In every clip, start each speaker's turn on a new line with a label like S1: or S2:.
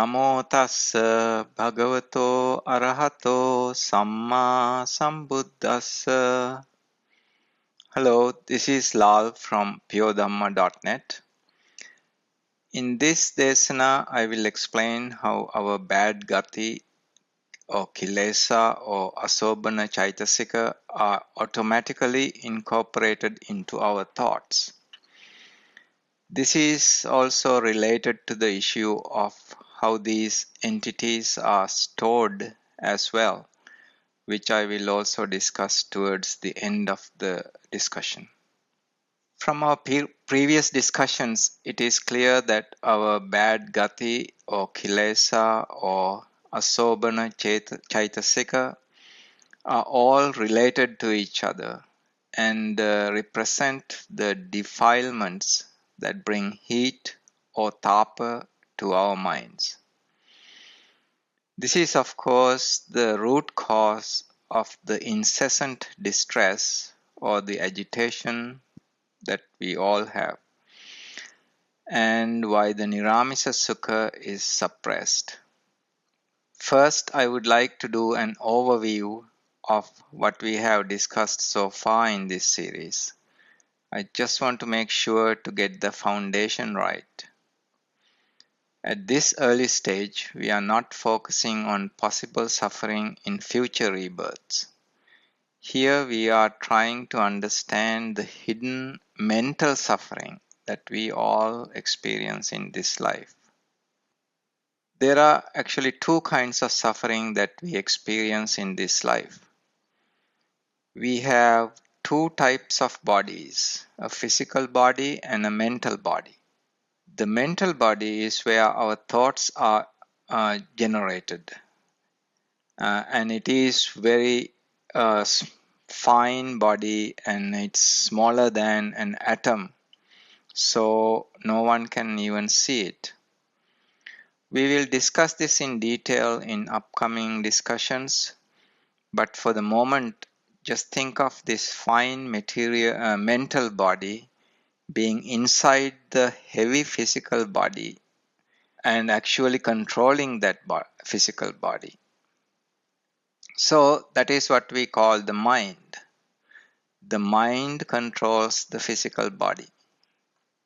S1: Namo tassa bhagavato arahato samma sambuddhassa. Hello, this is Lal from puredhamma.net. In this Dēsana, I will explain how our bad Gati or Kilesa or Asobana Chaitasika are automatically incorporated into our thoughts. This is also related to the issue of how these entities are stored as well, which I will also discuss towards the end of the discussion. From our previous discussions, it is clear that our bad Gati or Kilesa or Asobana Chaitasika are all related to each other and represent the defilements that bring heat or tapa to our minds. This is, of course, the root cause of the incessant distress or the agitation that we all have, and why the Niramisa Sukha is suppressed. First, I would like to do an overview of what we have discussed so far in this series. I just want to make sure to get the foundation right. At this early stage, we are not focusing on possible suffering in future rebirths. Here we are trying to understand the hidden mental suffering that we all experience in this life. There are actually two kinds of suffering that we experience in this life. We have two types of bodies, a physical body and a mental body. The mental body is where our thoughts are generated, and it is very fine body, and it's smaller than an atom, so no one can even see it. We will discuss this in detail in upcoming discussions, but for the moment, just think of this fine material mental body being inside the heavy physical body and actually controlling that physical body. So that is what we call the mind. The mind controls the physical body.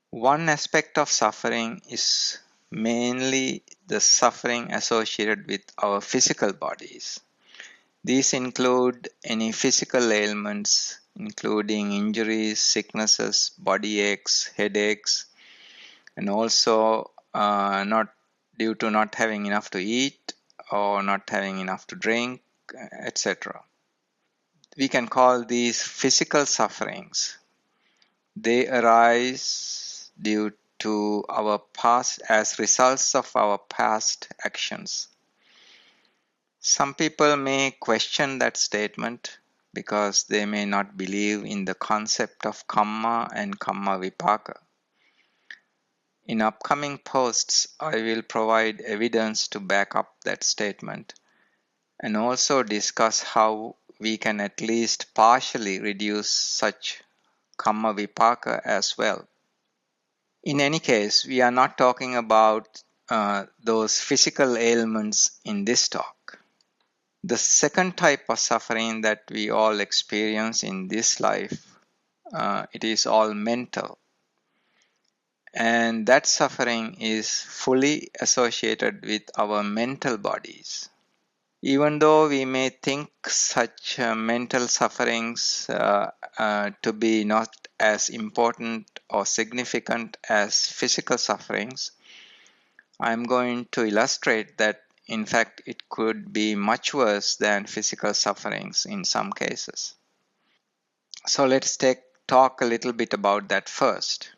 S1: One aspect of suffering is mainly the suffering associated with our physical bodies. These include any physical ailments, including injuries, sicknesses, body aches, headaches, and also not due to not having enough to eat or not having enough to drink, etc. We can call these physical sufferings. They arise due to our past, as results of our past actions. Some people may question that statement because they may not believe in the concept of karma and karma vipaka. In upcoming posts, I will provide evidence to back up that statement and also discuss how we can at least partially reduce such karma vipaka as well. In any case, we are not talking about those physical ailments in this talk. The second type of suffering that we all experience in this life, it is all mental. And that suffering is fully associated with our mental bodies. Even though we may think such mental sufferings to be not as important or significant as physical sufferings, I'm going to illustrate that in fact it could be much worse than physical sufferings in some cases. So let's talk a little bit about that first.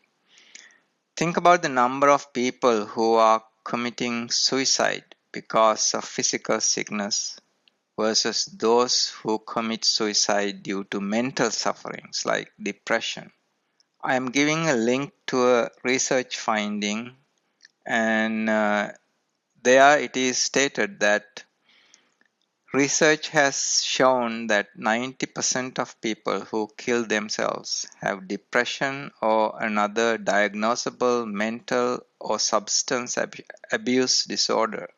S1: Think about the number of people who are committing suicide because of physical sickness versus those who commit suicide due to mental sufferings like depression. I am giving a link to a research finding, and there it is stated that Research has shown that 90% of people who kill themselves have depression or another diagnosable mental or substance abuse disorder.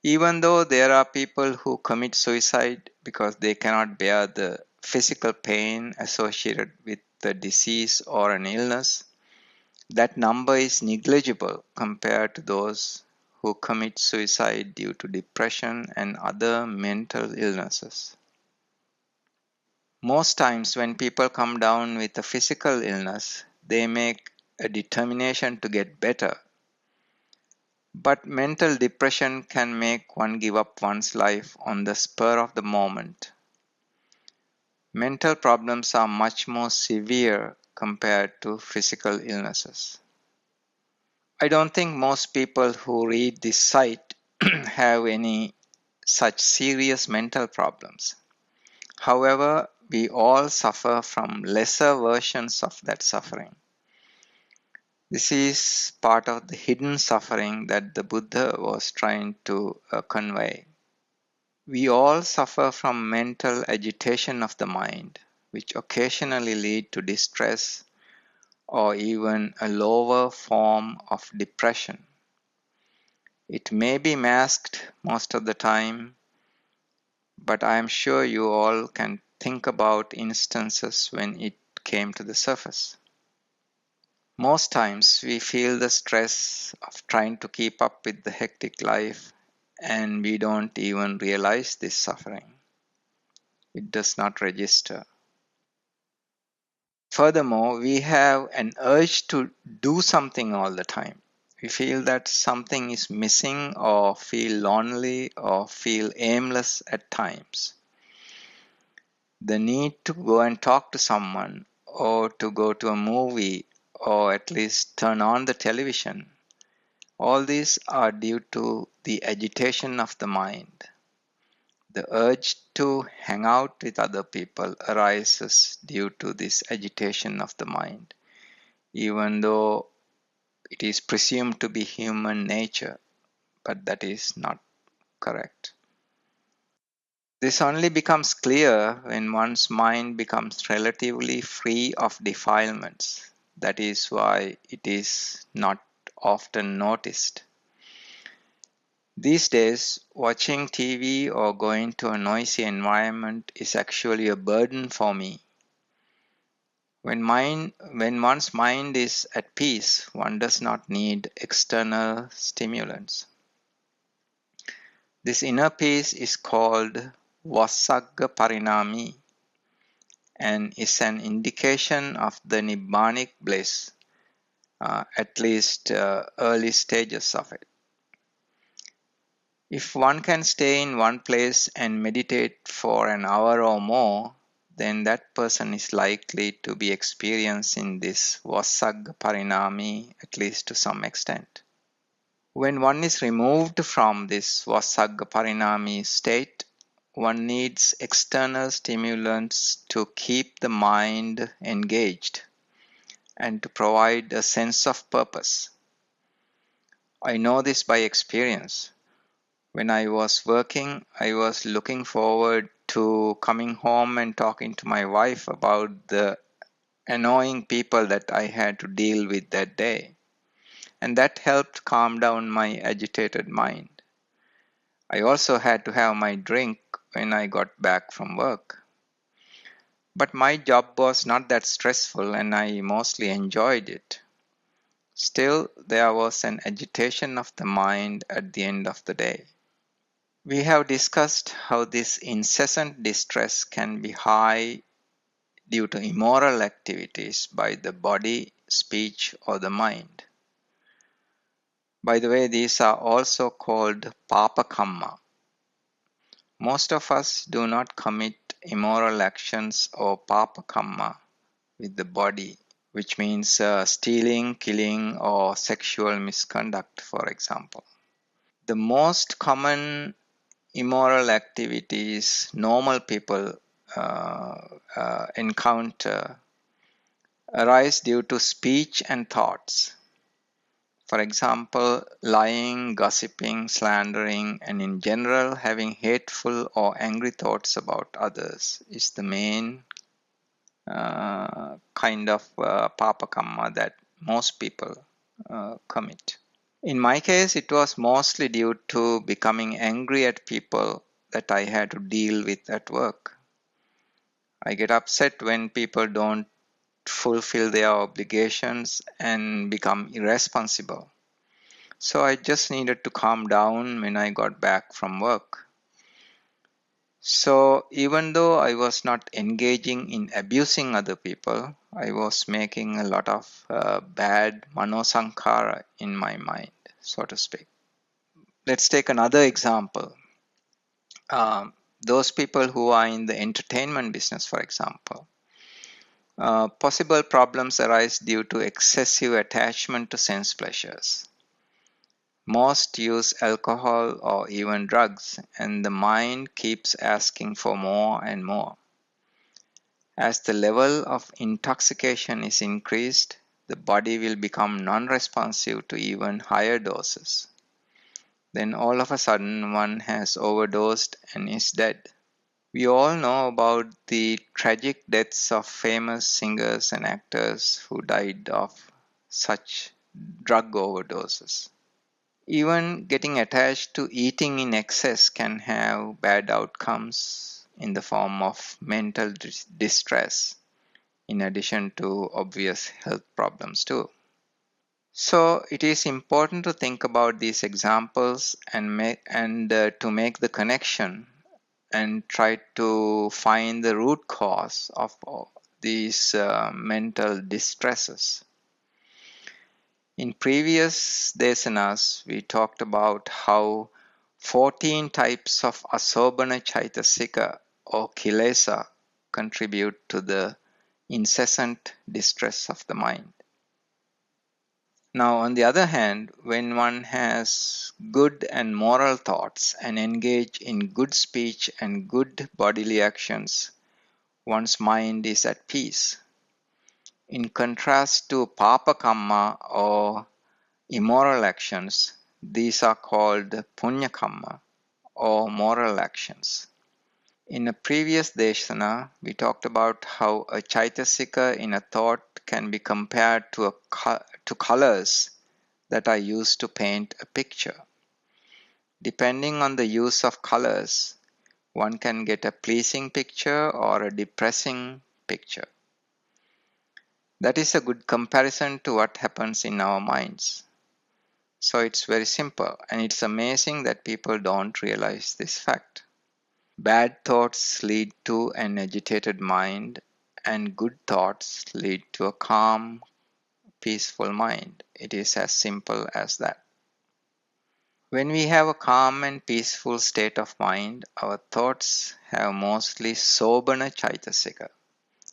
S1: Even though there are people who commit suicide because they cannot bear the physical pain associated with the disease or an illness, that number is negligible compared to those who commit suicide due to depression and other mental illnesses. Most times when people come down with a physical illness, they make a determination to get better. But mental depression can make one give up one's life on the spur of the moment. Mental problems are much more severe compared to physical illnesses. I don't think most people who read this site have any such serious mental problems. However, we all suffer from lesser versions of that suffering. This is part of the hidden suffering that the Buddha was trying to convey. We all suffer from mental agitation of the mind, which occasionally lead to distress or even a lower form of depression. It may be masked most of the time, but I am sure you all can think about instances when it came to the surface. Most times we feel the stress of trying to keep up with the hectic life and we don't even realize this suffering. It does not register. Furthermore, we have an urge to do something all the time. We feel that something is missing or feel lonely or feel aimless at times. The need to go and talk to someone or to go to a movie or at least turn on the television, all these are due to the agitation of the mind. The urge to hang out with other people arises due to this agitation of the mind, even though it is presumed to be human nature, but that is not correct. This only becomes clear when one's mind becomes relatively free of defilements. That is why it is not often noticed. These days, watching TV or going to a noisy environment is actually a burden for me. When one's mind is at peace, one does not need external stimulants. This inner peace is called Vasagga Parinami and is an indication of the Nibbanic bliss, at least early stages of it. If one can stay in one place and meditate for an hour or more, then that person is likely to be experiencing this Vasagga Parinami at least to some extent. When one is removed from this Vasagga Parinami state, one needs external stimulants to keep the mind engaged and to provide a sense of purpose. I know this by experience. When I was working, I was looking forward to coming home and talking to my wife about the annoying people that I had to deal with that day. And that helped calm down my agitated mind. I also had to have my drink when I got back from work. But my job was not that stressful and I mostly enjoyed it. Still, there was an agitation of the mind at the end of the day. We have discussed how this incessant distress can be high due to immoral activities by the body, speech, or the mind. By the way, these are also called papa kamma. Most of us do not commit immoral actions or papa kamma with the body, which means stealing, killing, or sexual misconduct, for example. The most common immoral activities normal people encounter arise due to speech and thoughts. For example, lying, gossiping, slandering, and in general having hateful or angry thoughts about others is the main kind of papa kamma that most people commit. In my case, it was mostly due to becoming angry at people that I had to deal with at work. I get upset when people don't fulfill their obligations and become irresponsible. So I just needed to calm down when I got back from work. So even though I was not engaging in abusing other people, I was making a lot of bad manosankhara in my mind, so to speak. Let's take another example. Those people who are in the entertainment business, for example, possible problems arise due to excessive attachment to sense pleasures. Most use alcohol or even drugs, and the mind keeps asking for more and more. As the level of intoxication is increased, the body will become non-responsive to even higher doses. Then all of a sudden one has overdosed and is dead. We all know about the tragic deaths of famous singers and actors who died of such drug overdoses. Even getting attached to eating in excess can have bad outcomes in the form of mental distress, in addition to obvious health problems too. So it is important to think about these examples and to make the connection and try to find the root cause of these mental distresses. In previous Dēsanas, we talked about how 14 types of asobana chaitasika or Kilesa contribute to the incessant distress of the mind. Now, on the other hand, when one has good and moral thoughts and engage in good speech and good bodily actions, one's mind is at peace. In contrast to papa kamma or immoral actions, these are called punya kamma or moral actions. In a previous Dēsana, we talked about how a chaitasika in a thought can be compared to colors that are used to paint a picture. Depending on the use of colors, one can get a pleasing picture or a depressing picture. That is a good comparison to what happens in our minds. So it's very simple, and it's amazing that people don't realize this fact. Bad thoughts lead to an agitated mind, and good thoughts lead to a calm, peaceful mind. It is as simple as that. When we have a calm and peaceful state of mind, our thoughts have mostly sobana chaitasika,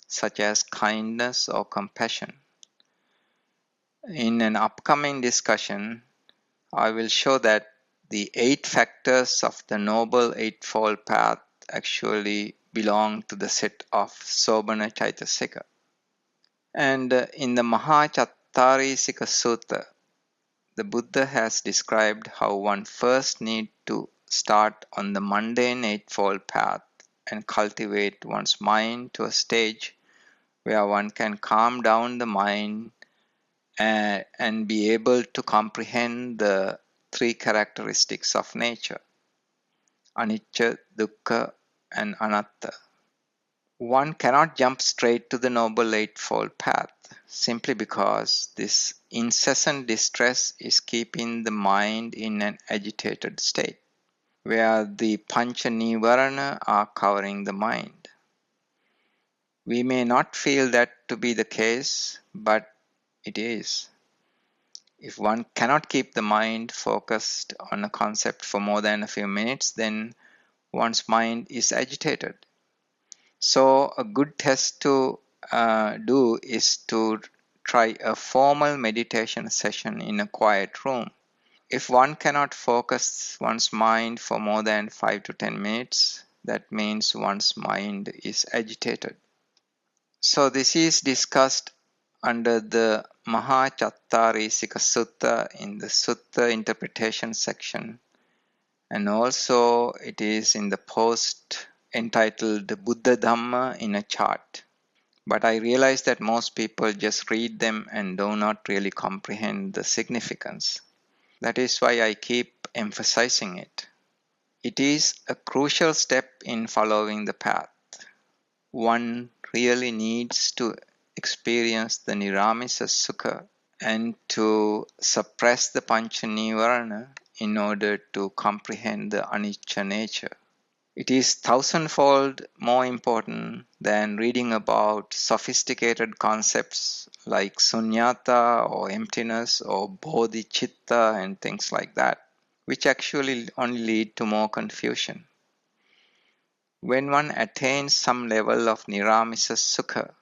S1: such as kindness or compassion. In an upcoming discussion, I will show that the 8 factors of the Noble Eightfold Path actually belong to the set of Sobana Chaitasika. And in the Mahachattarisika Sutta, the Buddha has described how one first needs to start on the mundane Eightfold Path and cultivate one's mind to a stage where one can calm down the mind and be able to comprehend the 3 characteristics of nature, anicca, dukkha, and anatta. One cannot jump straight to the Noble Eightfold Path simply because this incessant distress is keeping the mind in an agitated state, where the Pancha Nivarana are covering the mind. We may not feel that to be the case, but it is. If one cannot keep the mind focused on a concept for more than a few minutes, then one's mind is agitated. So a good test to do is to try a formal meditation session in a quiet room. If one cannot focus one's mind for more than 5 to 10 minutes, that means one's mind is agitated. So this is discussed under the Mahachattarisika Sutta in the Sutta interpretation section, and also it is in the post entitled Buddha Dhamma in a chart. But I realize that most people just read them and do not really comprehend the significance. That is why I keep emphasizing it. It is a crucial step in following the path. One really needs to experience the Niramisa Sukha and to suppress the Pancha Nivarana in order to comprehend the Anicca nature. It is thousandfold more important than reading about sophisticated concepts like sunyata or emptiness or bodhicitta and things like that, which actually only lead to more confusion. When one attains some level of Niramisa Sukha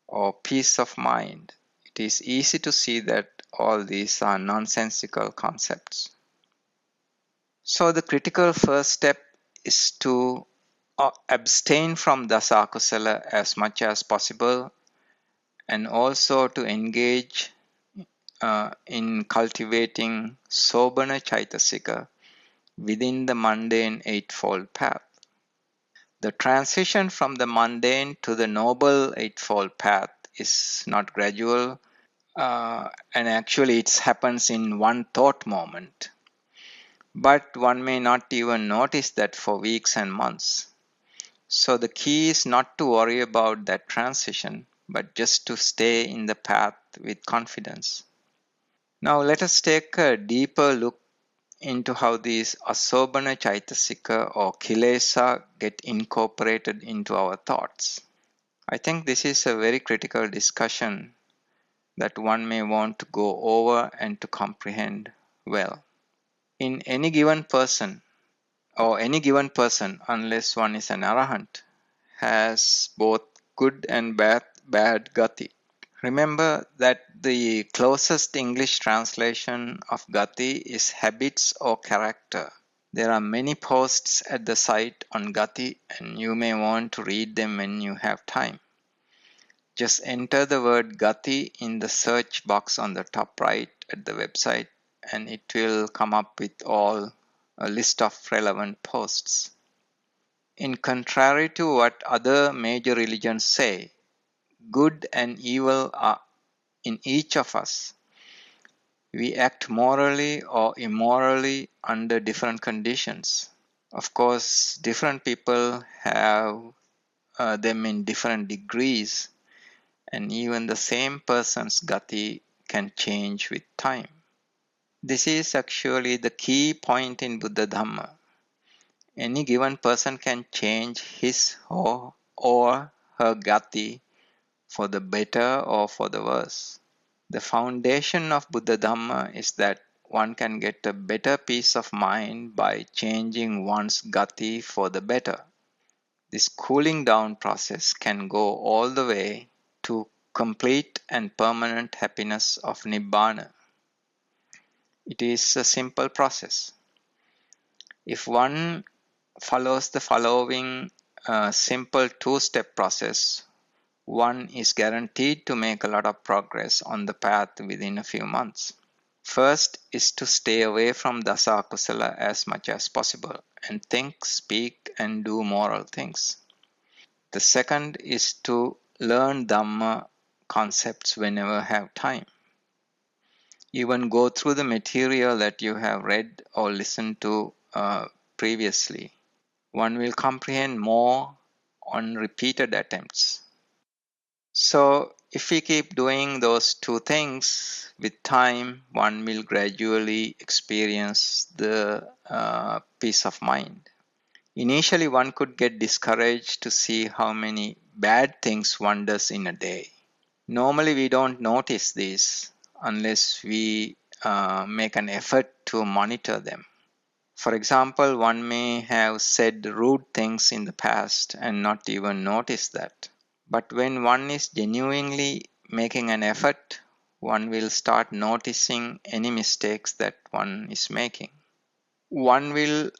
S1: or peace of mind, it is easy to see that all these are nonsensical concepts. So the critical first step is to abstain from dasakusala as much as possible, and also to engage in cultivating sobana chaitasika within the mundane eightfold path. The transition from the mundane to the noble eightfold path is not gradual, and actually it happens in one thought moment. But one may not even notice that for weeks and months. So the key is not to worry about that transition, but just to stay in the path with confidence. Now let us take a deeper look into how these asobana chaitasika or kilesa get incorporated into our thoughts. I think this is a very critical discussion that one may want to go over and to comprehend well. In any given person, unless one is an arahant, has both good and bad gati. Remember that the closest English translation of gati is habits or character. There are many posts at the site on gati, and you may want to read them when you have time. Just enter the word gati in the search box on the top right at the website, and it will come up with a list of relevant posts. In contrary to what other major religions say, good and evil are in each of us. We act morally or immorally under different conditions. Of course, different people have them in different degrees, and even the same person's gati can change with time. This is actually the key point in Buddha Dhamma. Any given person can change his or her gati for the better or for the worse. The foundation of Buddha Dhamma is that one can get a better peace of mind by changing one's gati for the better. This cooling down process can go all the way to complete and permanent happiness of Nibbana. It is a simple process. If one follows the following simple two-step process, one is guaranteed to make a lot of progress on the path within a few months. First is to stay away from dasa akusala as much as possible and think, speak, and do moral things. The second is to learn Dhamma concepts whenever have time. Even go through the material that you have read or listened to previously. One will comprehend more on repeated attempts. So if we keep doing those two things, with time, one will gradually experience the peace of mind. Initially, one could get discouraged to see how many bad things one does in a day. Normally, we don't notice these unless we make an effort to monitor them. For example, one may have said rude things in the past and not even notice that. But when one is genuinely making an effort, one will start noticing any mistakes that one is making. One will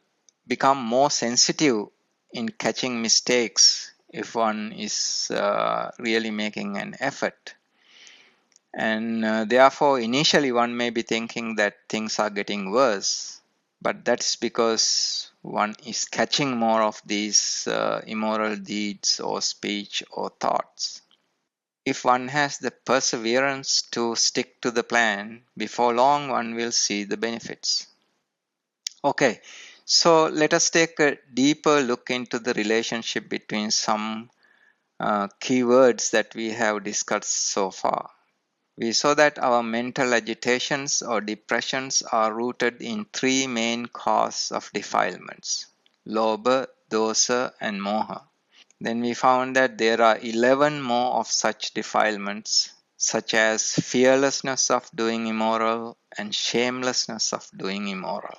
S1: become more sensitive in catching mistakes if one is really making an effort. And therefore, initially one may be thinking that things are getting worse, but that's because one is catching more of these immoral deeds or speech or thoughts. If one has the perseverance to stick to the plan, before long one will see the benefits. Okay, so let us take a deeper look into the relationship between some keywords that we have discussed so far. We saw that our mental agitations or depressions are rooted in three main causes of defilements: lobha, dosa, and moha. Then we found that there are 11 more of such defilements, such as fearlessness of doing immoral and shamelessness of doing immoral.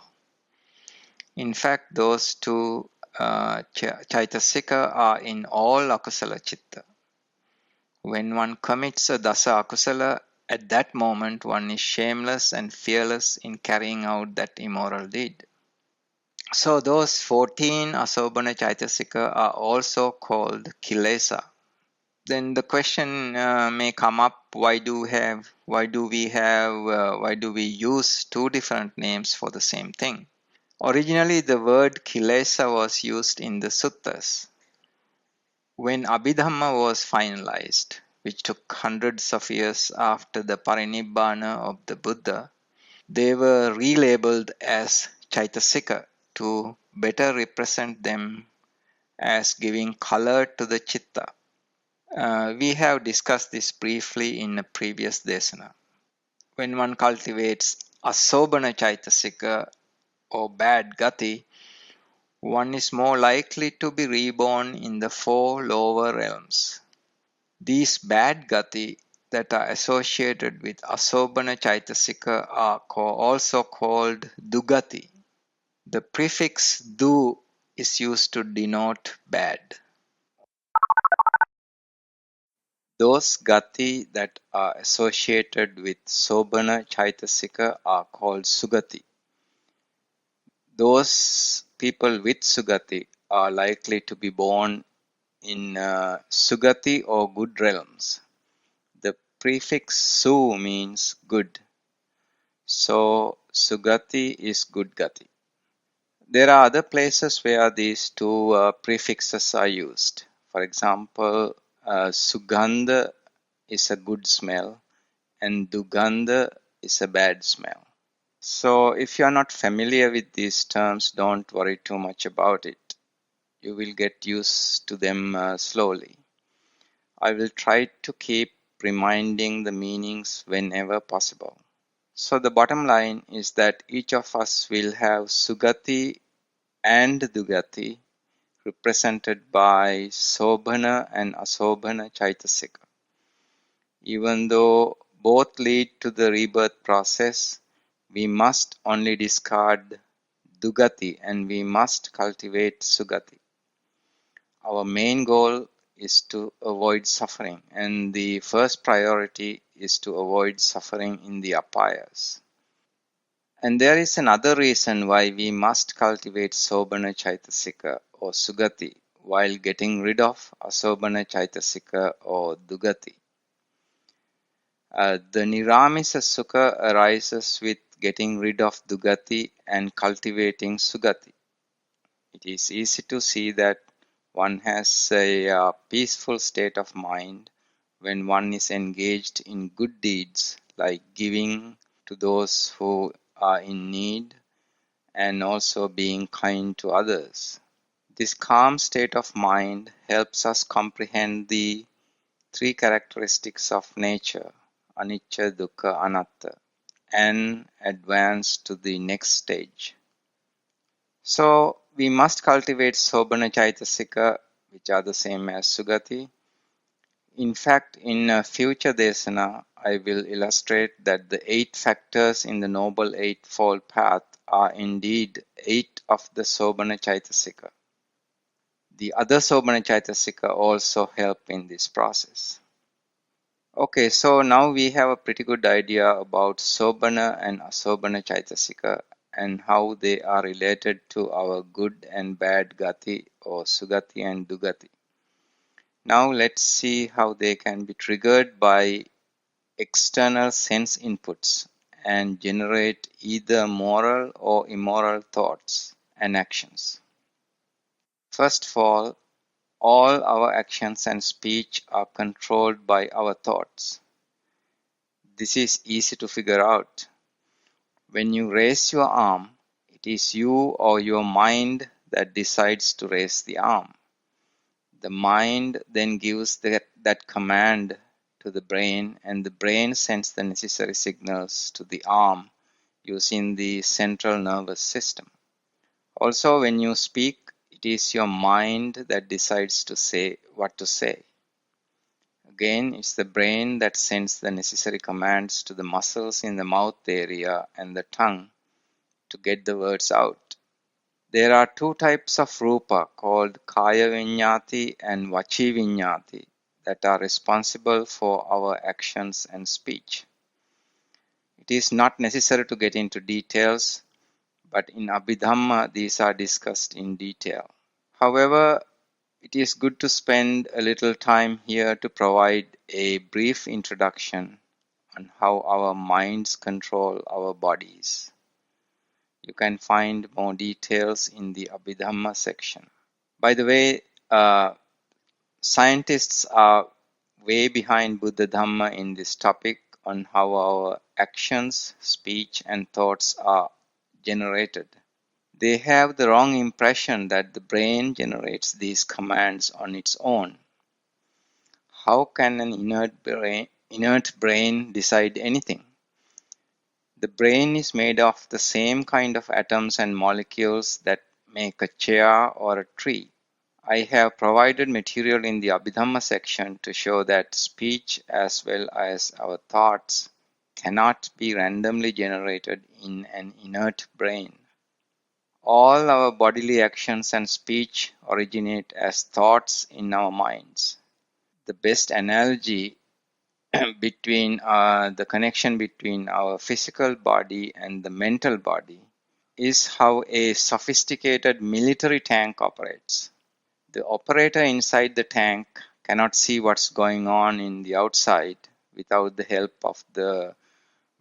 S1: In fact, those two chaitasika are in all akusala chitta. When one commits a dasa akusala, at that moment one is shameless and fearless in carrying out that immoral deed. So those 14 asobhana chaitasika are also called kilesa. Then the question may come up: why do we use two different names for the same thing? Originally, the word Kilesa was used in the suttas. When Abhidhamma was finalized, which took hundreds of years after the parinibbana of the Buddha, they were relabeled as Chaitasika to better represent them as giving color to the Chitta. We have discussed this briefly in a previous Dēsana. When one cultivates Asobhana Chaitasika or bad Gati, one is more likely to be reborn in the four lower realms. These bad Gati that are associated with Asobhana Chaitasika are also called Dugati. The prefix Du is used to denote bad. Those Gati that are associated with Sobhana Chaitasika are called Sugati. Those people with Sugati are likely to be born in Sugati or good realms. The prefix Su means good. So Sugati is good Gati. There are other places where these two prefixes are used. For example, Sugandha is a good smell and Dugandha is a bad smell. So if you are not familiar with these terms, don't worry too much about it. You will get used to them slowly. I will try to keep reminding the meanings whenever possible. So the bottom line is that each of us will have Sugati and Dugati represented by Sobhana and Asobhana Chaitasika. Even though both lead to the rebirth process, we must only discard Dugati and we must cultivate Sugati. Our main goal is to avoid suffering, and the first priority is to avoid suffering in the apayas. And there is another reason why we must cultivate Sobhana Chaitasika or Sugati while getting rid of Asobhana Chaitasika or Dugati. The Niramisa Sukha arises with getting rid of Dugati and cultivating Sugati. It is easy to see that one has a peaceful state of mind when one is engaged in good deeds like giving to those who are in need and also being kind to others. This calm state of mind helps us comprehend the three characteristics of nature, anicca, dukkha, anatta, and advance to the next stage. So we must cultivate Sobhana Chaitasika, which are the same as Sugati. In fact, in a future Dēsana, I will illustrate that the 8 factors in the Noble Eightfold Path are indeed 8 of the Sobhana Chaitasika. The other Sobhana Chaitasika also help in this process. Okay, so now we have a pretty good idea about Sobhana and Asobhana Chaitasika and how they are related to our good and bad Gati or Sugati and Dugati. Now let's see how they can be triggered by external sense inputs and generate either moral or immoral thoughts and actions. First of all our actions and speech are controlled by our thoughts. This is easy to figure out. When you raise your arm, it is you or your mind that decides to raise the arm. The mind then gives that command to the brain, and the brain sends the necessary signals to the arm using the central nervous system. Also, when you speak, it is your mind that decides to say what to say. Again, it's the brain that sends the necessary commands to the muscles in the mouth area and the tongue to get the words out. There are two types of rupa called kaya vinyati and vachi vinyati that are responsible for our actions and speech. It is not necessary to get into details, but in Abhidhamma these are discussed in detail. However, it is good to spend a little time here to provide a brief introduction on how our minds control our bodies. You can find more details in the Abhidhamma section. By the way, scientists are way behind Buddha Dhamma in this topic on how our actions, speech, and thoughts are generated. They have the wrong impression that the brain generates these commands on its own. How can an inert brain decide anything? The brain is made of the same kind of atoms and molecules that make a chair or a tree. I have provided material in the Abhidhamma section to show that speech as well as our thoughts cannot be randomly generated in an inert brain. All our bodily actions and speech originate as thoughts in our minds. The best analogy between the connection between our physical body and the mental body is how a sophisticated military tank operates. The operator inside the tank cannot see what's going on in the outside without the help of the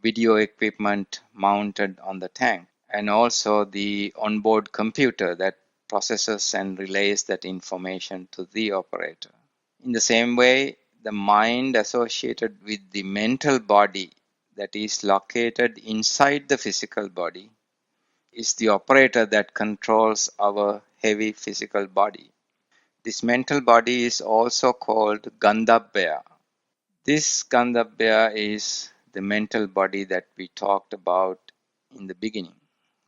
S1: video equipment mounted on the tank, and also the onboard computer that processes and relays that information to the operator. In the same way, the mind associated with the mental body that is located inside the physical body is the operator that controls our heavy physical body. This mental body is also called Gandhabya. This Gandhabya is the mental body that we talked about in the beginning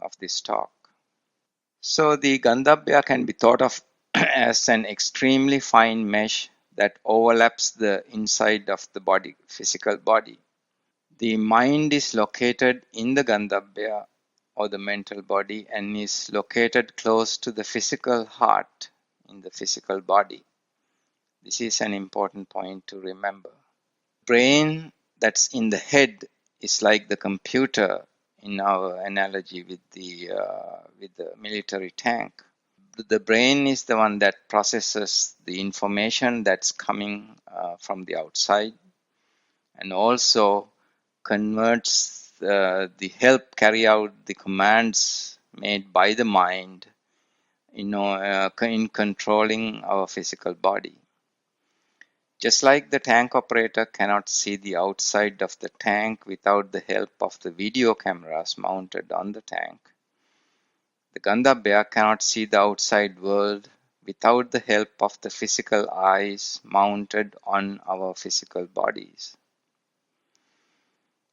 S1: of this talk. So the Gandhabya can be thought of as an extremely fine mesh that overlaps the inside of the body, physical body. The mind is located in the Gandhabya or the mental body and is located close to the physical heart in the physical body. This is an important point to remember. Brain that's in the head is like the computer in our analogy with the military tank. The brain is the one that processes the information that's coming from the outside and also converts the help carry out the commands made by the mind in controlling our physical body. Just like the tank operator cannot see the outside of the tank without the help of the video cameras mounted on the tank, the Gandhabya cannot see the outside world without the help of the physical eyes mounted on our physical bodies.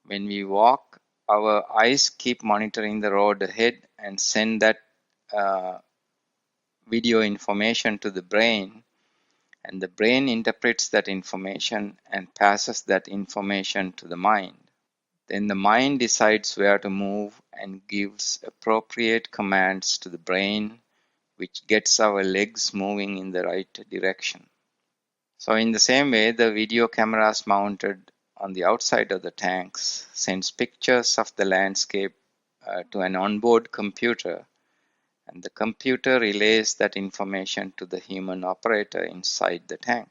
S1: When we walk, our eyes keep monitoring the road ahead and send that video information to the brain, and the brain interprets that information and passes that information to the mind. Then the mind decides where to move and gives appropriate commands to the brain, which gets our legs moving in the right direction. So in the same way, the video cameras mounted on the outside of the tanks sends pictures of the landscape to an onboard computer, and the computer relays that information to the human operator inside the tank.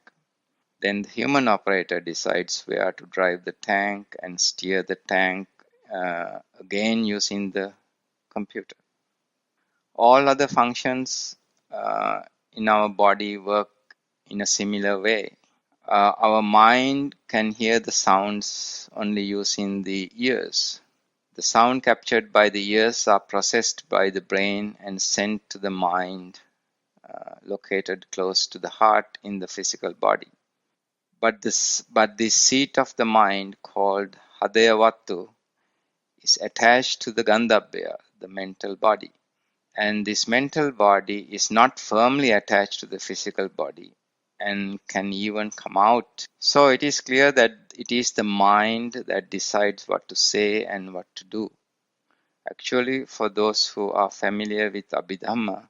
S1: Then the human operator decides where to drive the tank and steer the tank, again using the computer. All other functions in our body work in a similar way. Our mind can hear the sounds only using the ears. The sound captured by the ears are processed by the brain and sent to the mind, located close to the heart in the physical body. But the seat of the mind, called Hadayavatu, is attached to the Gandhabya, the mental body. And this mental body is not firmly attached to the physical body and can even come out. So it is clear that it is the mind that decides what to say and what to do. Actually, for those who are familiar with Abhidhamma,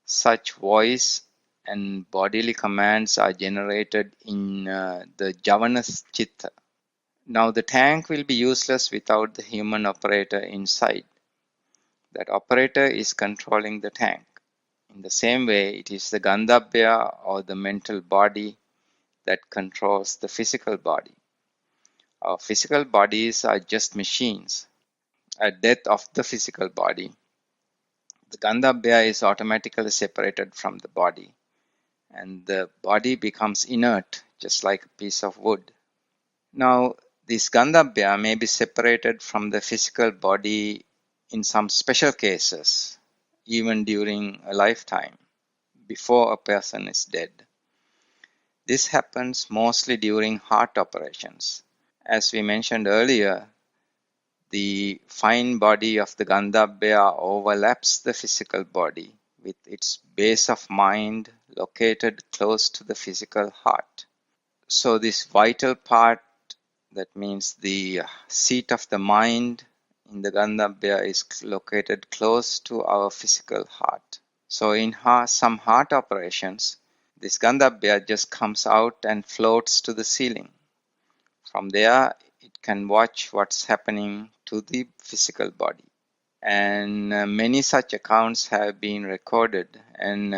S1: such voice and bodily commands are generated in the Javana Chitta. Now the tank will be useless without the human operator inside. That operator is controlling the tank. In the same way, it is the Gandhabya or the mental body that controls the physical body. Our physical bodies are just machines. At death of the physical body, the Gandhabya is automatically separated from the body, and the body becomes inert, just like a piece of wood. Now, this Gandhabya may be separated from the physical body in some special cases, even during a lifetime, before a person is dead. This happens mostly during heart operations. As we mentioned earlier, the fine body of the Gandhabya overlaps the physical body with its base of mind located close to the physical heart. So this vital part, that means the seat of the mind in the Gandhabya, is located close to our physical heart. So in some heart operations, this Gandhabya just comes out and floats to the ceiling. From there, it can watch what's happening to the physical body. And many such accounts have been recorded, and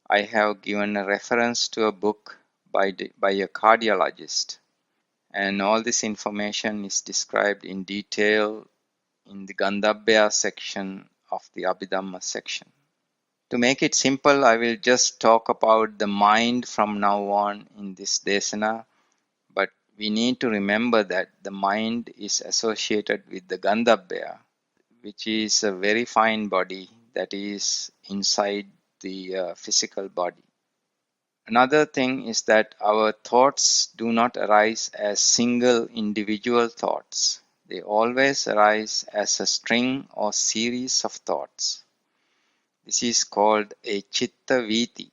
S1: I have given a reference to a book by a cardiologist. And all this information is described in detail in the Gandhabya section of the Abhidhamma section. To make it simple, I will just talk about the mind from now on in this Dēsana, but we need to remember that the mind is associated with the Gandhabya, which is a very fine body that is inside the physical body. Another thing is that our thoughts do not arise as single individual thoughts. They always arise as a string or series of thoughts. This is called a chitta viti.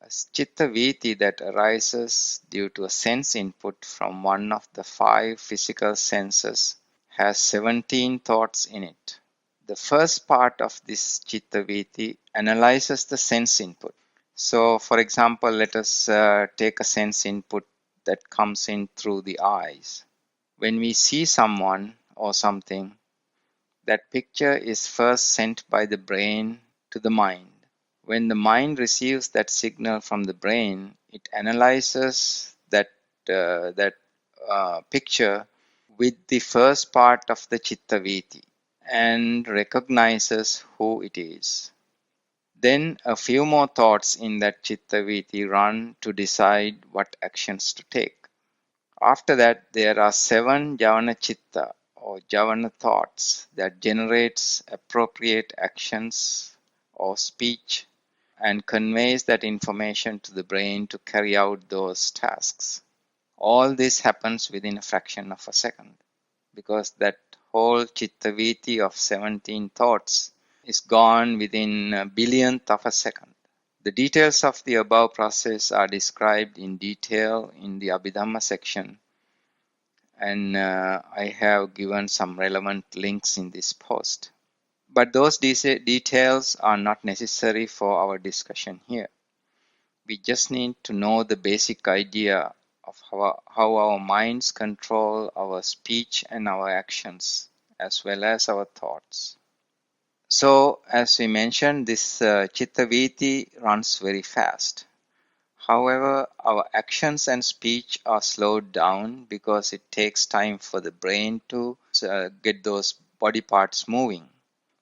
S1: A chitta viti that arises due to a sense input from one of the 5 physical senses has 17 thoughts in it. The first part of this chitta viti analyzes the sense input. So, for example, let us take a sense input that comes in through the eyes. When we see someone or something, that picture is first sent by the brain to the mind. When the mind receives that signal from the brain, it analyzes that picture with the first part of the chitta viti and recognizes who it is. Then a few more thoughts in that chitta viti run to decide what actions to take. After that, there are 7 javana chitta or javana thoughts that generates appropriate actions or speech and conveys that information to the brain to carry out those tasks. All this happens within a fraction of a second, because that whole chitta viti of 17 thoughts is gone within a billionth of a second. The details of the above process are described in detail in the Abhidhamma section, and I have given some relevant links in this post. But those details are not necessary for our discussion here. We just need to know the basic idea of how our minds control our speech and our actions, as well as our thoughts. So, as we mentioned, this chitta viti runs very fast. However, our actions and speech are slowed down because it takes time for the brain to get those body parts moving.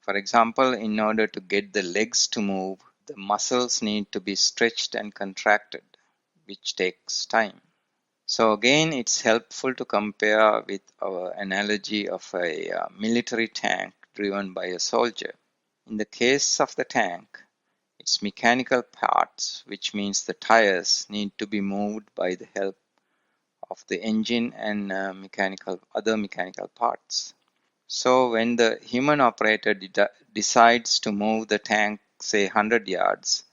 S1: For example, in order to get the legs to move, the muscles need to be stretched and contracted, which takes time. So again, it's helpful to compare with our analogy of a military tank driven by a soldier. In the case of the tank, its mechanical parts, which means the tires, need to be moved by the help of the engine and other mechanical parts. So when the human operator decides to move the tank, say 100 yards,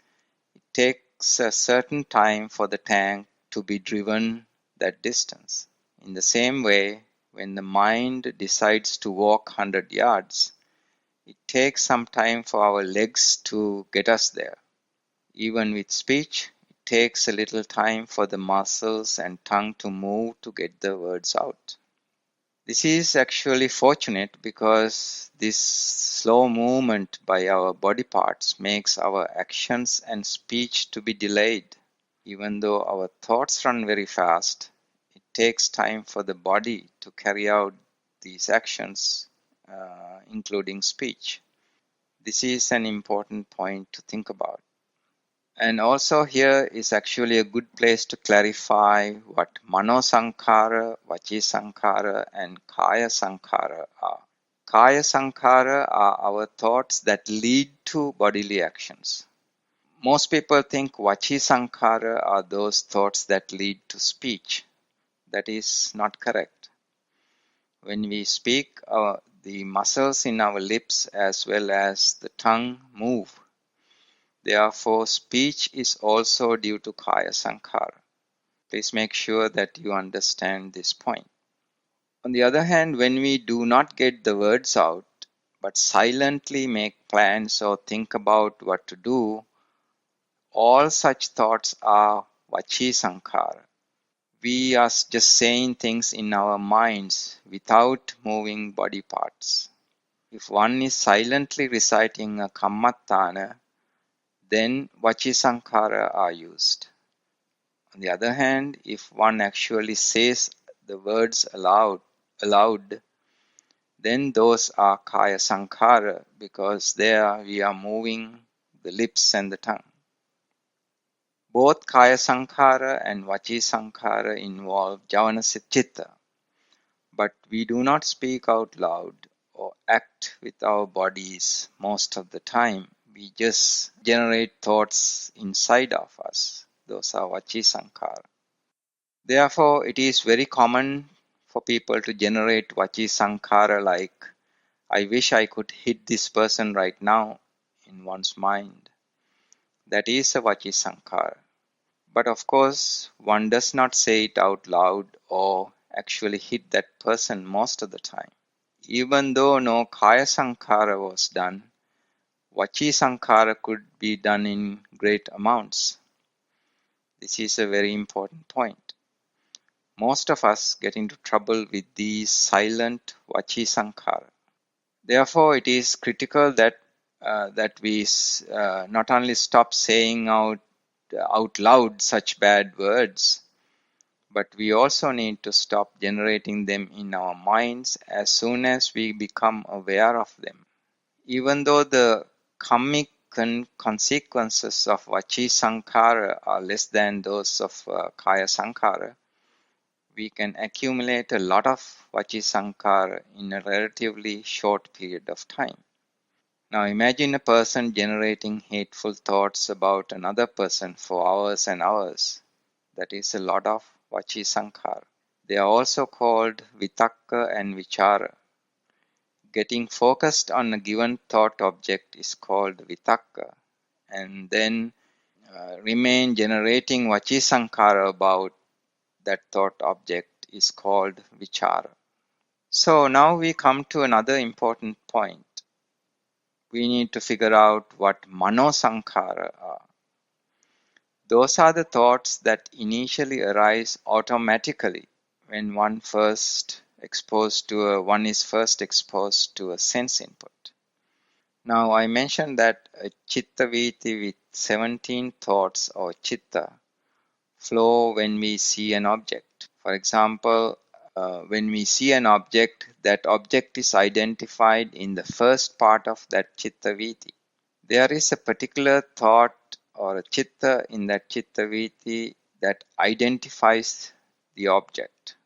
S1: it takes a certain time for the tank to be driven that distance. In the same way, when the mind decides to walk 100 yards, it takes some time for our legs to get us there. Even with speech, it takes a little time for the muscles and tongue to move to get the words out. This is actually fortunate because this slow movement by our body parts makes our actions and speech to be delayed. Even though our thoughts run very fast, it takes time for the body to carry out these actions, including speech. This is an important point to think about. And also here is actually a good place to clarify what Mano Sankhara, Vachi Sankhara and Kaya Sankhara are. Kaya Sankhara are our thoughts that lead to bodily actions. Most people think Vachi Sankhara are those thoughts that lead to speech. That is not correct. When we speak, the muscles in our lips as well as the tongue move. Therefore, speech is also due to Kaya Sankhara. Please make sure that you understand this point. On the other hand, when we do not get the words out, but silently make plans or think about what to do, all such thoughts are Vachi Sankhara. We are just saying things in our minds without moving body parts. If one is silently reciting a Kammattana, then Vachi Sankhara are used. On the other hand, if one actually says the words aloud, then those are Kaya Sankhara because there we are moving the lips and the tongue. Both Kaya Sankhara and Vachi Sankhara involve Javana Chitta, but we do not speak out loud or act with our bodies most of the time. We just generate thoughts inside of us. Those are Vachi Sankhara. Therefore, it is very common for people to generate Vachi Sankhara like, I wish I could hit this person right now in one's mind. That is a Vachi Sankhara. But of course, one does not say it out loud or actually hit that person most of the time. Even though no Kaya Sankhara was done, Vachi Sankhara could be done in great amounts. This is a very important point. Most of us get into trouble with these silent Vachi Sankhara. Therefore, it is critical that we not only stop saying out loud such bad words, but we also need to stop generating them in our minds as soon as we become aware of them. Even though the karmic consequences of Vachi Sankhara are less than those of Kaya Sankhara, we can accumulate a lot of Vachi Sankhara in a relatively short period of time. Now imagine a person generating hateful thoughts about another person for hours and hours. That is a lot of Vachi Sankhara. They are also called Vitakka and Vichara. Getting focused on a given thought object is called Vitakka, and then remain generating Vachi Sankhara about that thought object is called Vichara. So now we come to another important point. We need to figure out what Mano Sankhara are. Those are the thoughts that initially arise automatically when one is first exposed to a sense input. Now I mentioned that a chitta viti with 17 thoughts or chitta flow when we see an object. For example, when we see an object, that object is identified in the first part of that chitta viti. There is a particular thought or a chitta in that chitta viti that identifies the object.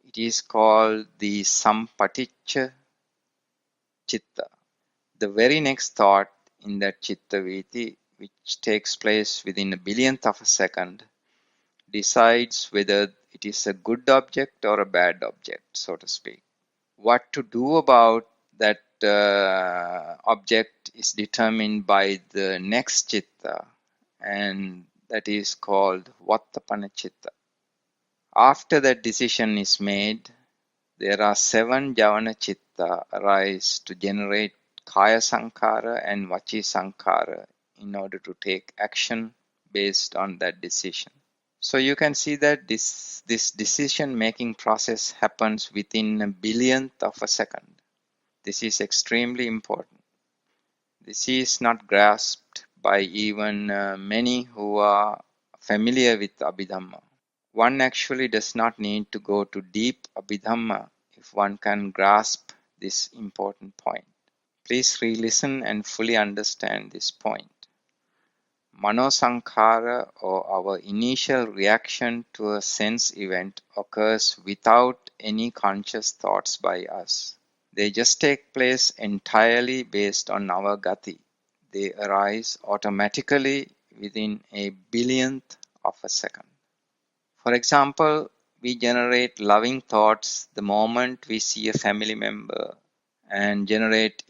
S1: It is called the sampaticca chitta. The very next thought in that chitta viti, which takes place within a billionth of a second, decides whether it is a good object or a bad object, so to speak. What to do about that object is determined by the next chitta, and that is called Vattapana chitta. After that decision is made, there are 7 Javana chitta arise to generate Kaya Sankara and Vachi Sankara in order to take action based on that decision. So you can see that this decision making process happens within a billionth of a second. This is extremely important. This is not grasped by even many who are familiar with Abhidhamma. One actually does not need to go to deep Abhidhamma if one can grasp this important point. Please re-listen and fully understand this point. Manosankhara, or our initial reaction to a sense event, occurs without any conscious thoughts by us. They just take place entirely based on our Gati. They arise automatically within a billionth of a second. For example, we generate loving thoughts the moment we see a family member and generate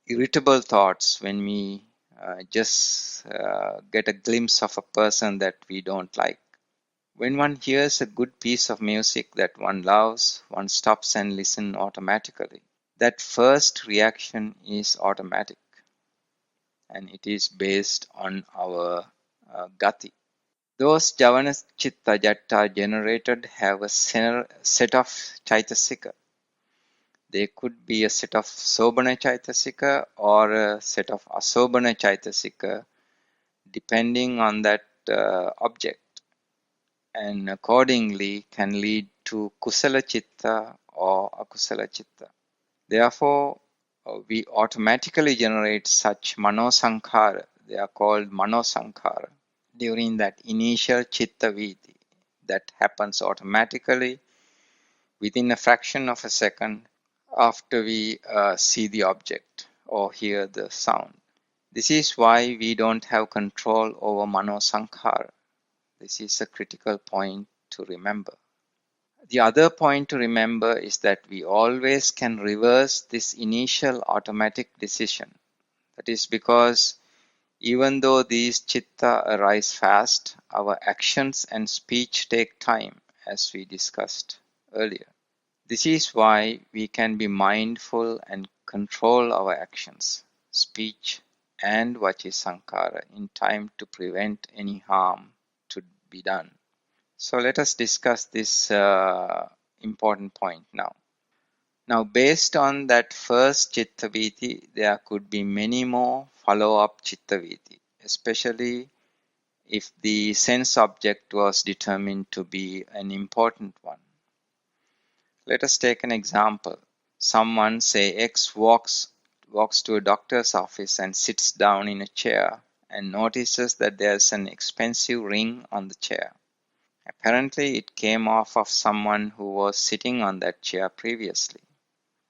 S1: irritable thoughts when we just get a glimpse of a person that we don't like. When one hears a good piece of music that one loves, one stops and listens automatically. That first reaction is automatic, and it is based on our Gati. Those Javana Chitta Jatta generated have a set of Chaitasika. They could be a set of Sobhana Chaitasika or a set of Asobhana Chaitasika, depending on that object, and accordingly can lead to Kusala Chitta or Akusala Chitta. Therefore, we automatically generate such Manosankhara. They are called Manosankhara during that initial Chitta Viti that happens automatically within a fraction of a second after we see the object or hear the sound. This is why we don't have control over Manosankhara. This is a critical point to remember. The other point to remember is that we always can reverse this initial automatic decision. That is because even though these chitta arise fast, our actions and speech take time, as we discussed earlier. This is why we can be mindful and control our actions, speech, and vachi sankara in time to prevent any harm to be done. So let us discuss this important point now. Now, based on that first chitta viti, there could be many more follow-up chitta viti, especially if the sense object was determined to be an important one. Let us take an example. Someone, say X, walks to a doctor's office and sits down in a chair and notices that there's an expensive ring on the chair. Apparently, it came off of someone who was sitting on that chair previously.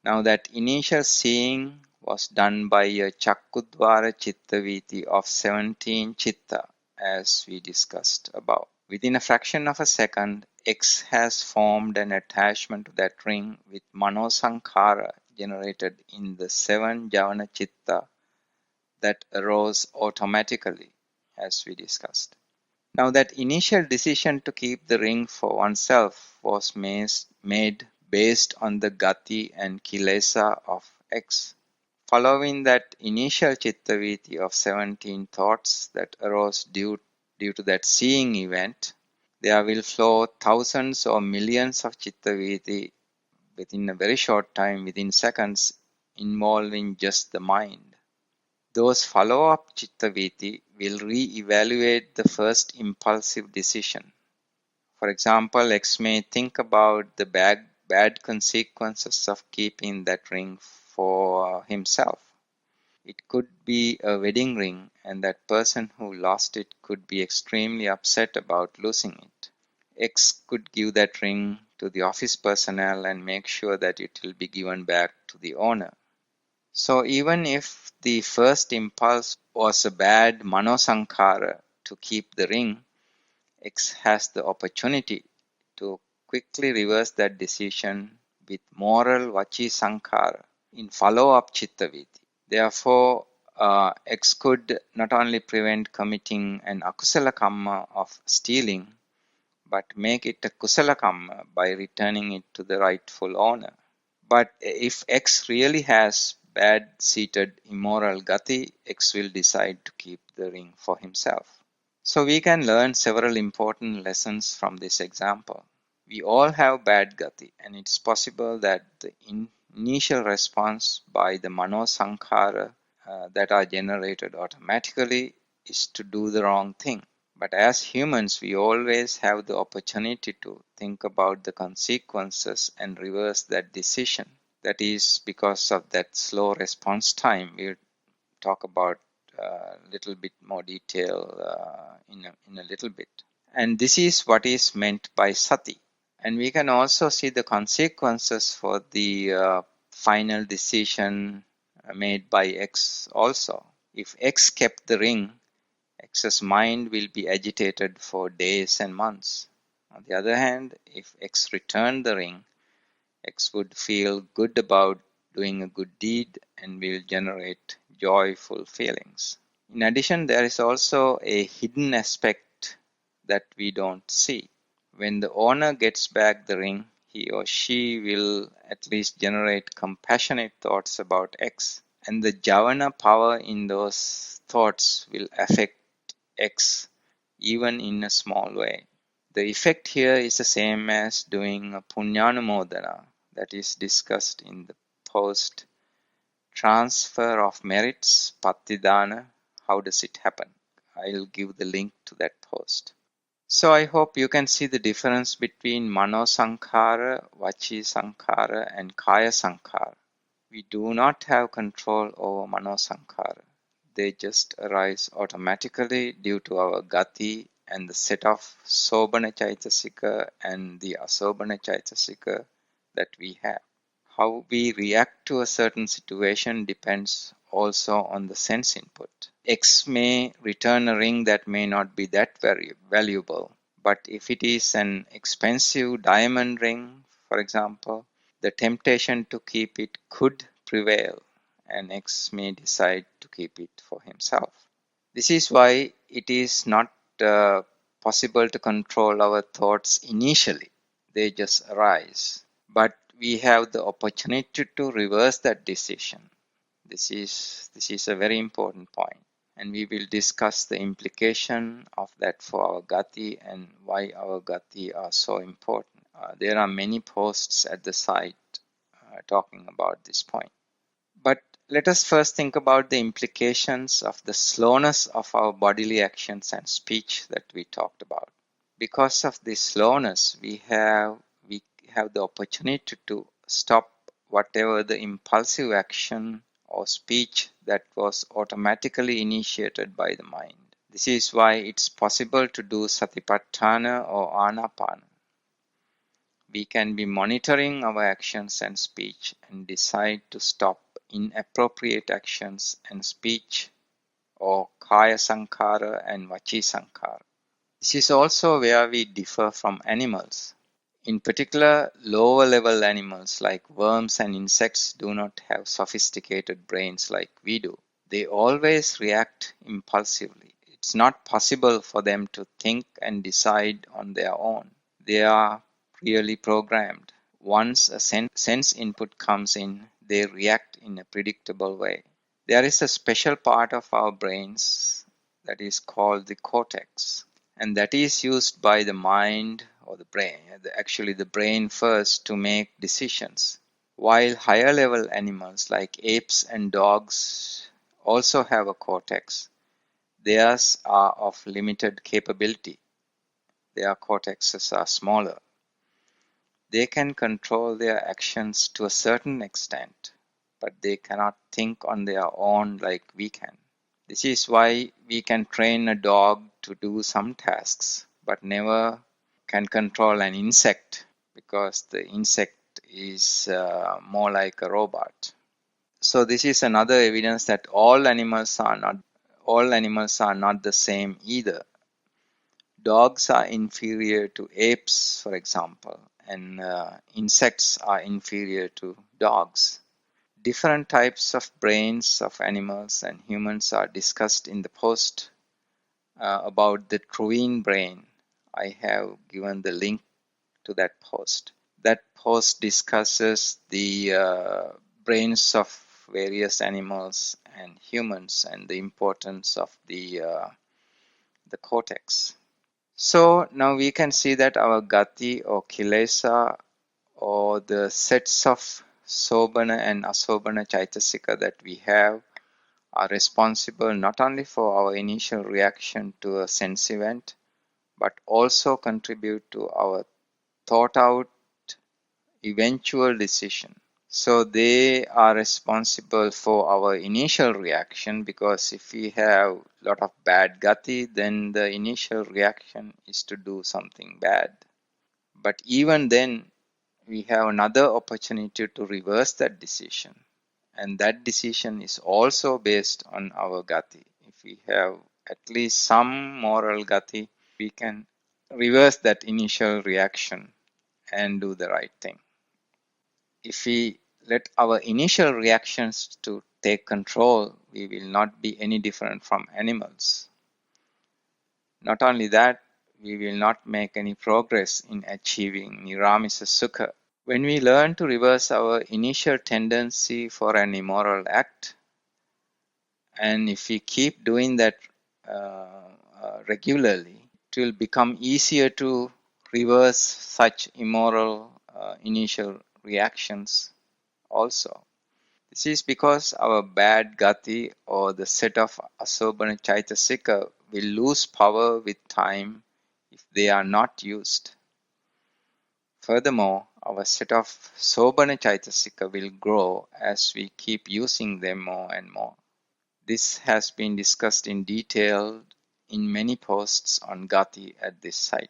S1: Now, that initial seeing was done by a Chakkudvara Chitta Viti of 17 Chitta, as we discussed above. Within a fraction of a second, X has formed an attachment to that ring with Manosankhara generated in the 7 Javana Chitta that arose automatically, as we discussed. Now, that initial decision to keep the ring for oneself was made based on the Gati and Kilesa of X. Following that initial Chitta Viti of 17 thoughts that arose due to that seeing event, there will flow thousands or millions of Chitta Viti within a very short time, within seconds, involving just the mind. Those follow-up chittaviti will re-evaluate the first impulsive decision. For example, X may think about the bad consequences of keeping that ring for himself. It could be a wedding ring, and that person who lost it could be extremely upset about losing it. X could give that ring to the office personnel and make sure that it will be given back to the owner. So even if the first impulse was a bad manosankhara to keep the ring, X has the opportunity to quickly reverse that decision with moral vachi sankhara in follow-up chittaviti. Therefore, X could not only prevent committing an akusala kamma of stealing, but make it a kusala kamma by returning it to the rightful owner. But if X really has bad-seated immoral gati, X will decide to keep the ring for himself. So we can learn several important lessons from this example. We all have bad gati, and it's possible that the initial response by the mano sankhara that are generated automatically is to do the wrong thing. But as humans, we always have the opportunity to think about the consequences and reverse that decision. That is because of that slow response time. We'll talk about a little bit more detail in a little bit. And this is what is meant by sati. And we can also see the consequences for the final decision made by X also. If X kept the ring, X's mind will be agitated for days and months. On the other hand, if X returned the ring, X would feel good about doing a good deed and will generate joyful feelings. In addition, there is also a hidden aspect that we don't see. When the owner gets back the ring, he or she will at least generate compassionate thoughts about X, and the Javana power in those thoughts will affect X even in a small way. The effect here is the same as doing a punyanumodana that is discussed in the post transfer of merits, patidana. How does it happen? I'll give the link to that post. So I hope you can see the difference between mano sankhara, vachi sankhara, and kaya sankhara. We do not have control over mano sankhara. They just arise automatically due to our gati and the set of sobhana chaitasika and the asobhana chaitasika that we have. How we react to a certain situation depends also on the sense input. X may return a ring that may not be that very valuable, but if it is an expensive diamond ring, for example, the temptation to keep it could prevail, and X may decide to keep it for himself. This is why it is not possible to control our thoughts initially. They just arise. But we have the opportunity to reverse that decision. This is a very important point, and we will discuss the implication of that for our gati and why our gati are so important. There are many posts at the site talking about this point. But let us first think about the implications of the slowness of our bodily actions and speech that we talked about. Because of this slowness, we have the opportunity to stop whatever the impulsive action or speech that was automatically initiated by the mind. This is why it's possible to do satipatthana or anapana. We can be monitoring our actions and speech and decide to stop inappropriate actions and speech or kaya sankhara and vachi sankhara. This is also where we differ from animals. In particular, lower level animals like worms and insects do not have sophisticated brains like we do. They always react impulsively. It's not possible for them to think and decide on their own. They are really programmed. Once a sense input comes in, they react in a predictable way. There is a special part of our brains that is called the cortex, and that is used by the mind or the brain, actually the brain first, to make decisions. While higher level animals like apes and dogs also have a cortex. Theirs are of limited capability. Their cortexes are smaller. They can control their actions to a certain extent, but they cannot think on their own like we can. This is why we can train a dog to do some tasks, but never can control an insect because the insect is more like a robot. So this is another evidence that all animals are not the same either. Dogs are inferior to apes, for example, and insects are inferior to dogs. Different types of brains of animals and humans are discussed in the post about the Truvine brain. I have given the link to that post. That post discusses the brains of various animals and humans and the importance of the cortex. So now we can see that our Gati or Kilesa or the sets of Sobhana and Asobhana Chaitasika that we have are responsible not only for our initial reaction to a sense event, but also contribute to our thought out eventual decision. So they are responsible for our initial reaction, because if we have a lot of bad Gati, then the initial reaction is to do something bad. But even then, we have another opportunity to reverse that decision. And that decision is also based on our Gati. If we have at least some moral Gati, we can reverse that initial reaction and do the right thing. If we let our initial reactions to take control, we will not be any different from animals. Not only that, we will not make any progress in achieving Niramisa Sukha. When we learn to reverse our initial tendency for an immoral act, and if we keep doing that regularly, it will become easier to reverse such immoral initial reactions also. This is because our bad Gati or the set of Asobhana Chaitasika will lose power with time if they are not used. Furthermore, our set of Sobhana Chaitasika will grow as we keep using them more and more. This has been discussed in detail in many posts on Gati at this site.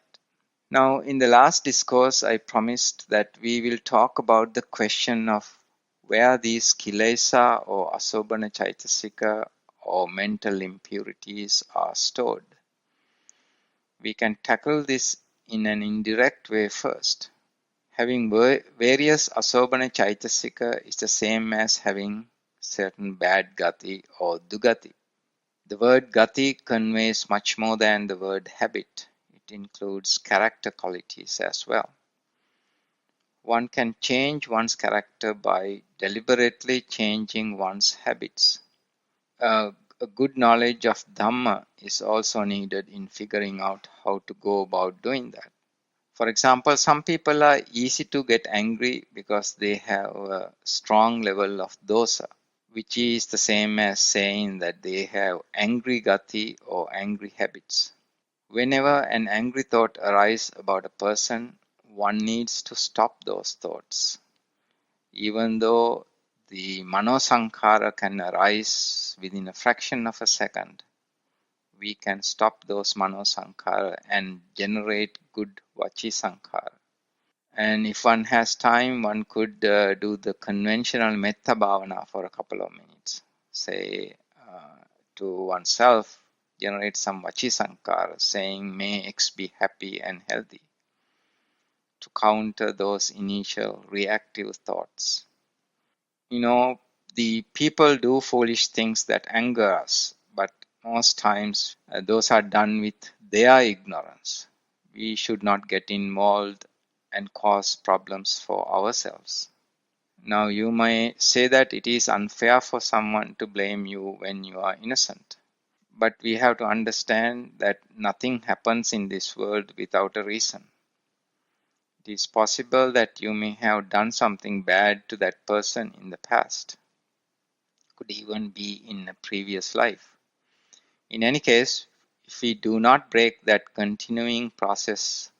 S1: Now, in the last discourse, I promised that we will talk about the question of where these Kilesa or Asobhana Chaitasika or mental impurities are stored. We can tackle this in an indirect way first. Having various Asobhana Chaitasika is the same as having certain bad Gati or Dugati. The word Gati conveys much more than the word habit. It includes character qualities as well. One can change one's character by deliberately changing one's habits. A good knowledge of Dhamma is also needed in figuring out how to go about doing that. For example, some people are easy to get angry because they have a strong level of dosa, which is the same as saying that they have angry Gati or angry habits. Whenever an angry thought arises about a person, one needs to stop those thoughts. Even though the manosankhara can arise within a fraction of a second, we can stop those manosankhara and generate good vachi sankhara. And if one has time, one could do the conventional metta bhavana for a couple of minutes. Say to oneself, generate some vachi sankhara, saying, may X be happy and healthy, to counter those initial reactive thoughts. The people do foolish things that anger us, but most times those are done with their ignorance. We should not get involved and cause problems for ourselves. Now, you may say that it is unfair for someone to blame you when you are innocent. But we have to understand that nothing happens in this world without a reason. It is possible that you may have done something bad to that person in the past. could even be in a previous life. In any case, if we do not break that continuing process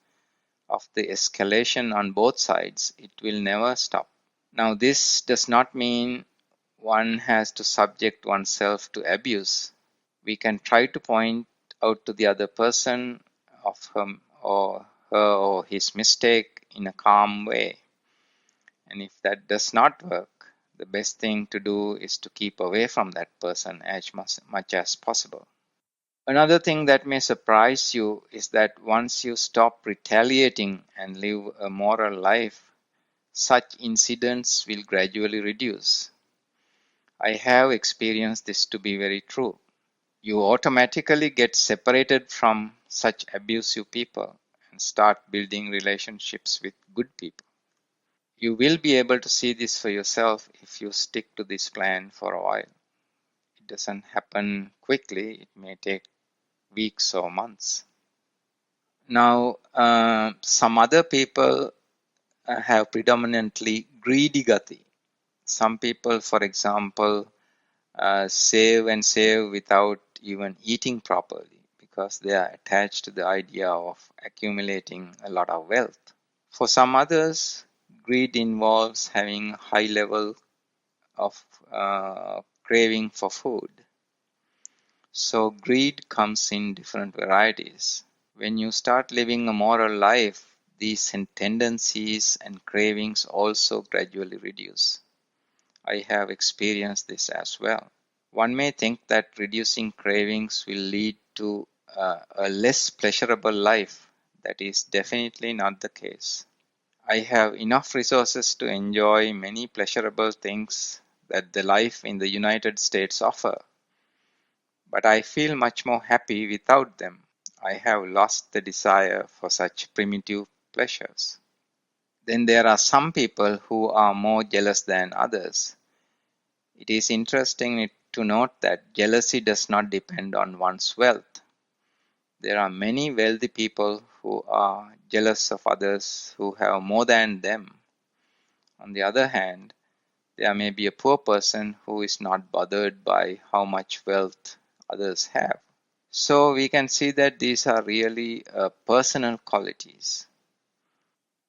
S1: of the escalation on both sides, it will never stop. Now, this does not mean one has to subject oneself to abuse. We can try to point out to the other person of him or her or his mistake in a calm way. And if that does not work, the best thing to do is to keep away from that person as much as possible. Another thing that may surprise you is that once you stop retaliating and live a moral life, such incidents will gradually reduce. I have experienced this to be very true. You automatically get separated from such abusive people and start building relationships with good people. You will be able to see this for yourself if you stick to this plan for a while. It doesn't happen quickly, it may take weeks or months. Now, some other people have predominantly greedy gati. Some people, for example, save and save without even eating properly because they are attached to the idea of accumulating a lot of wealth. For some others, greed involves having high level of craving for food. So greed comes in different varieties. When you start living a moral life, these tendencies and cravings also gradually reduce. I have experienced this as well. One may think that reducing cravings will lead to a less pleasurable life. That is definitely not the case. I have enough resources to enjoy many pleasurable things that the life in the United States offer, but I feel much more happy without them. I have lost the desire for such primitive pleasures. Then there are some people who are more jealous than others. It is interesting to note that jealousy does not depend on one's wealth. There are many wealthy people who are jealous of others who have more than them. On the other hand, there may be a poor person who is not bothered by how much wealth others have. So we can see that these are really personal qualities.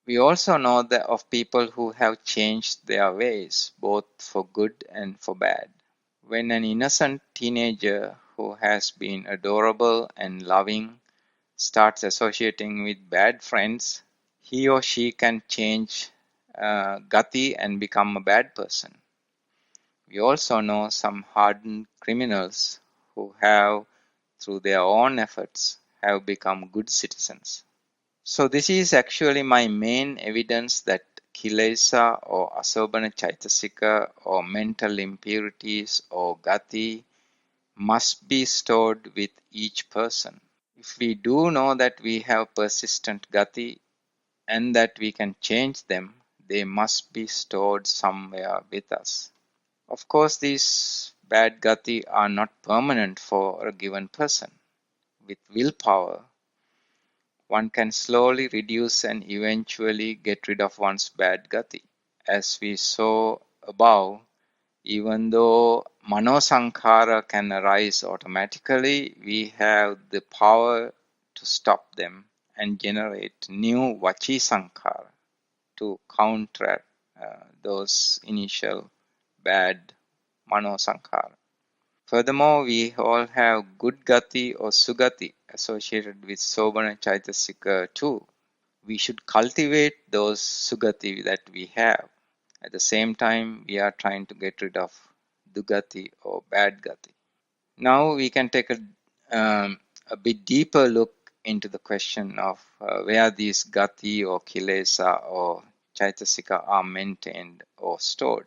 S1: We also know that of people who have changed their ways, both for good and for bad. When an innocent teenager who has been adorable and loving starts associating with bad friends, he or she can change Gati and become a bad person. We also know some hardened criminals who have, through their own efforts, have become good citizens. So this is actually my main evidence that Kilesa or Asobana Chaitasika or mental impurities or Gati must be stored with each person. If we do know that we have persistent Gati and that we can change them, they must be stored somewhere with us. Of course, these bad Gati are not permanent for a given person. With willpower, one can slowly reduce and eventually get rid of one's bad Gati. As we saw above, even though Mano Sankhara can arise automatically, we have the power to stop them and generate new Vachi Sankhara to counter those initial bad Mano Sankhara. Furthermore, we all have good Gati or Sugati associated with Sobana Chaitasika too. We should cultivate those Sugati that we have. At the same time, we are trying to get rid of Dugati or bad Gati. Now we can take a bit deeper look into the question of where these Gati or Kilesa or Chaitasika are maintained or stored.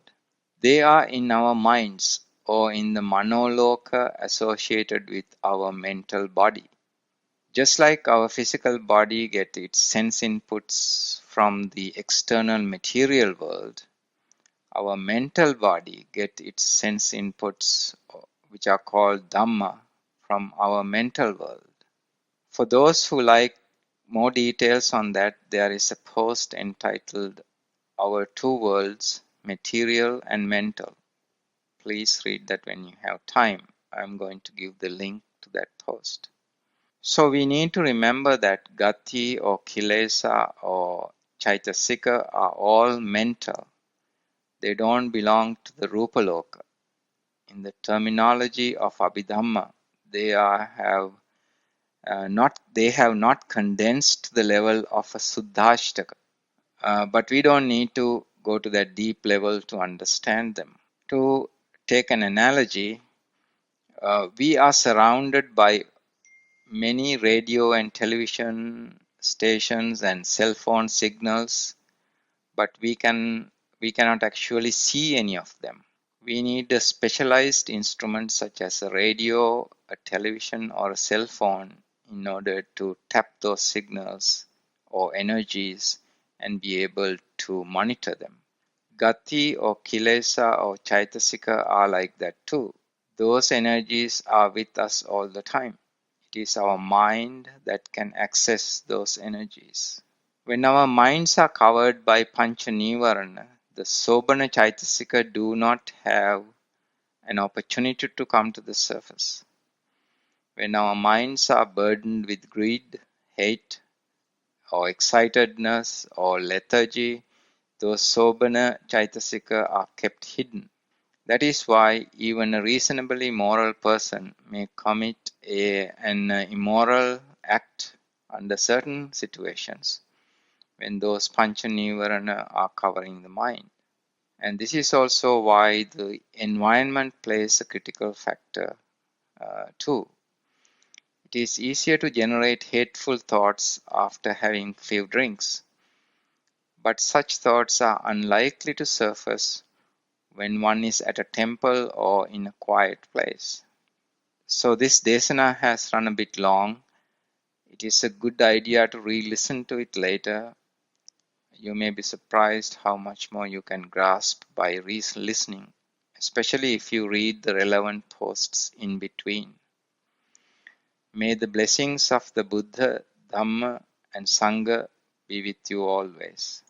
S1: They are in our minds or in the Manoloka associated with our mental body. Just like our physical body gets its sense inputs from the external material world, our mental body gets its sense inputs, which are called Dhamma, from our mental world. For those who like more details on that, there is a post entitled Our Two Worlds, Material and Mental. Please read that when you have time. I'm going to give the link to that post. So we need to remember that Gati or Kilesa or Chaitasika are all mental. They don't belong to the Rupaloka. In the terminology of Abhidhamma, they have not condensed to the level of a Suddhashtaka. But we don't need to go to that deep level to understand them. To take an analogy, we are surrounded by many radio and television stations and cell phone signals, but we cannot actually see any of them. We need a specialized instrument such as a radio, a television, or a cell phone in order to tap those signals or energies and be able to monitor them. Gati or Kilesa or Chaitasika are like that too. Those energies are with us all the time. It is our mind that can access those energies. When our minds are covered by Pancha Nivarana, the Sobhana Chaitasika do not have an opportunity to come to the surface. When our minds are burdened with greed, hate, or excitedness, or lethargy, those Sobhana Chaitasika are kept hidden. That is why even a reasonably moral person may commit an immoral act under certain situations when those Pancha Nivarana are covering the mind. And this is also why the environment plays a critical factor too. It is easier to generate hateful thoughts after having few drinks, but such thoughts are unlikely to surface when one is at a temple or in a quiet place. So this Dēsana has run a bit long. It is a good idea to re-listen to it later. You may be surprised how much more you can grasp by re-listening, especially if you read the relevant posts in between. May the blessings of the Buddha, Dhamma, and Sangha be with you always.